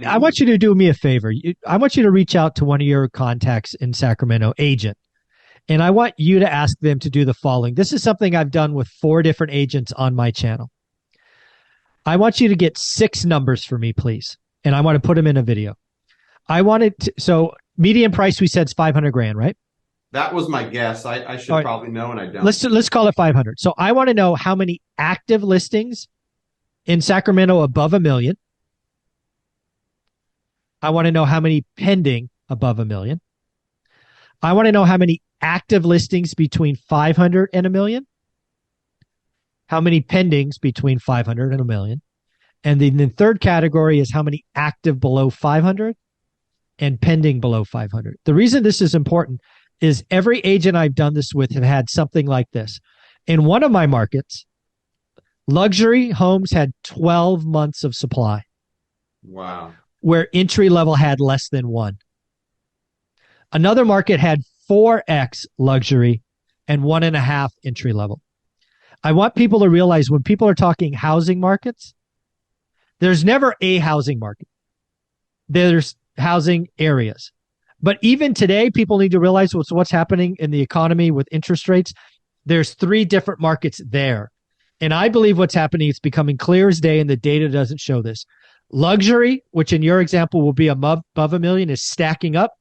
I want you to do me a favor. I want you to reach out to one of your contacts in Sacramento, agent, and I want you to ask them to do the following. This is something I've done with 4 different agents on my channel. I want you to get 6 numbers for me, please, and I want to put them in a video. So median price we said is 500 grand, right? That was my guess. I should All right. probably know, and I don't. Let's call it 500. So I want to know how many active listings in Sacramento above $1 million. I want to know how many pending above $1 million. I want to know how many active listings between 500 and $1 million. How many pendings between 500 and $1 million. And then the third category is how many active below 500 and pending below 500. The reason this is important is every agent I've done this with have had something like this. In one of my markets, luxury homes had 12 months of supply. Wow. Where entry level had less than 1. Another market had 4x luxury and 1.5 entry level. I want people to realize when people are talking housing markets, there's never a housing market. There's housing areas. But even today, people need to realize what's happening in the economy with interest rates. There's 3 different markets there. And I believe what's happening is becoming clear as day, and the data doesn't show this. Luxury, which in your example will be above $1 million, is stacking up.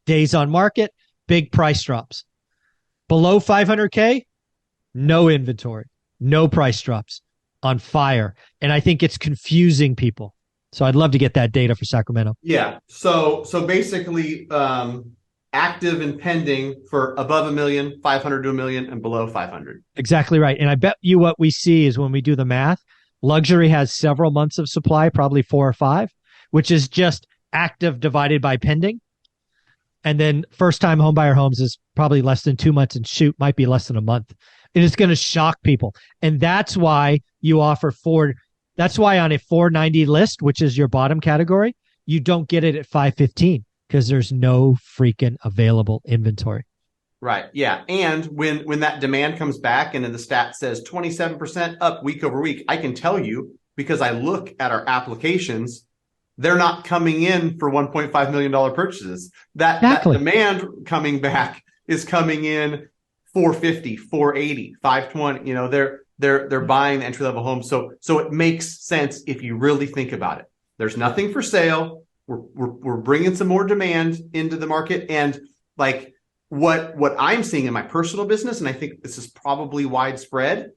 Days on market, big price drops. Below 500K, no inventory, no price drops, on fire. And I think it's confusing people. So I'd love to get that data for Sacramento. Yeah. So basically, active and pending for above $1 million, 500 to $1 million, and below 500. Exactly right. And I bet you what we see is when we do the math, luxury has several months of supply, probably 4 or 5, which is just active divided by pending. And then first time homebuyer homes is probably less than 2 months, and shoot, might be less than a month. It is going to shock people. And that's why you offer 4. That's why on a 490 list, which is your bottom category, you don't get it at 515 because there's no freaking available inventory. Right. Yeah. And when that demand comes back and then the stat says 27% up week over week, I can tell you because I look at our applications, they're not coming in for $1.5 million purchases. That demand coming back is coming in 450, 480, 520. You know, they're buying the entry level homes. So it makes sense if you really think about it. There's nothing for sale. We're bringing some more demand into the market, and like what I'm seeing in my personal business, and I think this is probably widespread,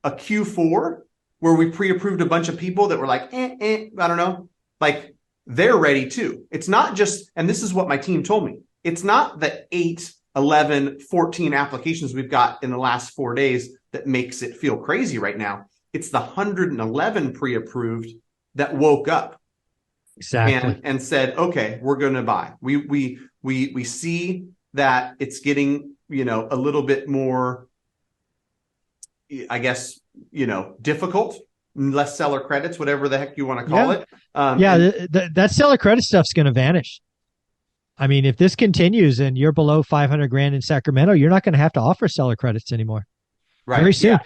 a Q4 where we pre-approved a bunch of people that were like, I don't know, like they're ready too. It's not just, and this is what my team told me, it's not the 8, 11, 14 applications we've got in the last 4 days that makes it feel crazy right now. It's the 111 pre-approved that woke up. Exactly. And said, okay, we're going to buy. We see that it's getting, a little bit more, I guess, difficult, less seller credits, whatever the heck you want to call it. That seller credit stuff's going to vanish. I mean, if this continues and you're below 500 grand in Sacramento, you're not going to have to offer seller credits anymore. Right. Very soon. Yeah.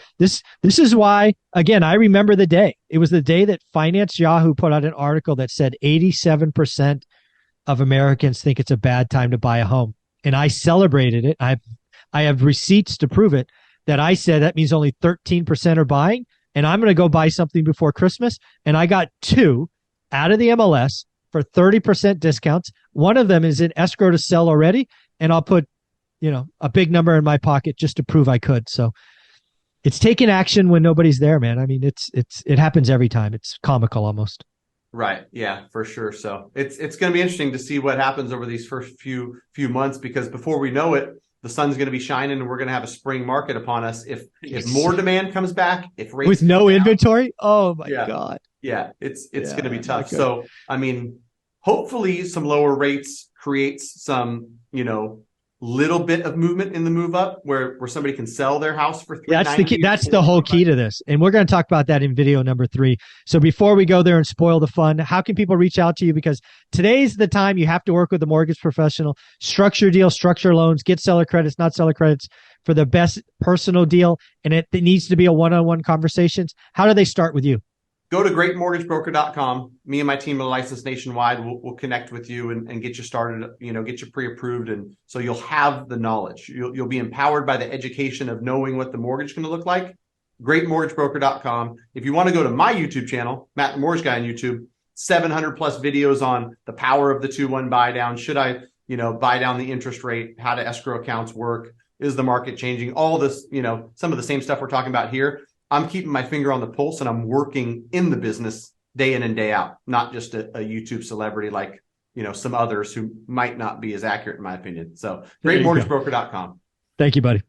This is why, again, I remember the day. It was the day that Finance Yahoo put out an article that said 87% of Americans think it's a bad time to buy a home. And I celebrated it. I have receipts to prove it, that I said that means only 13% are buying, and I'm going to go buy something before Christmas. And I got 2 out of the MLS for 30% discounts. One of them is in escrow to sell already, and I'll put, a big number in my pocket just to prove I could. So it's taking action when nobody's there, man. I mean, it happens every time. It's comical almost. Right. Yeah, for sure. So it's going to be interesting to see what happens over these first few months, because before we know it, the sun's going to be shining and we're going to have a spring market upon us. If more demand comes back, if rates with no inventory, oh my God. Yeah, it's going to be tough. So, I mean, hopefully some lower rates creates some, little bit of movement in the move up where somebody can sell their house for $390. That's the key. That's the whole key to this. And we're going to talk about that in video number 3. So before we go there and spoil the fun, how can people reach out to you? Because today's the time you have to work with a mortgage professional, structure deals, structure loans, get seller credits, not seller credits for the best personal deal. And it needs to be a one-on-one conversations. How do they start with you? go to greatmortgagebroker.com. Me and my team are licensed nationwide. We'll connect with you and get you started, get you pre-approved. And so you'll have the knowledge. You'll be empowered by the education of knowing what the mortgage is going to look like. Greatmortgagebroker.com. If you want to go to my YouTube channel, Matt the Mortgage Guy on YouTube, 700 plus videos on the power of the 2-1 buy down. Should I, buy down the interest rate? How do escrow accounts work? Is the market changing? All this, some of the same stuff we're talking about here. I'm keeping my finger on the pulse and I'm working in the business day in and day out, not just a YouTube celebrity like, some others who might not be as accurate in my opinion. So greatmortgagebroker.com. Thank you, buddy.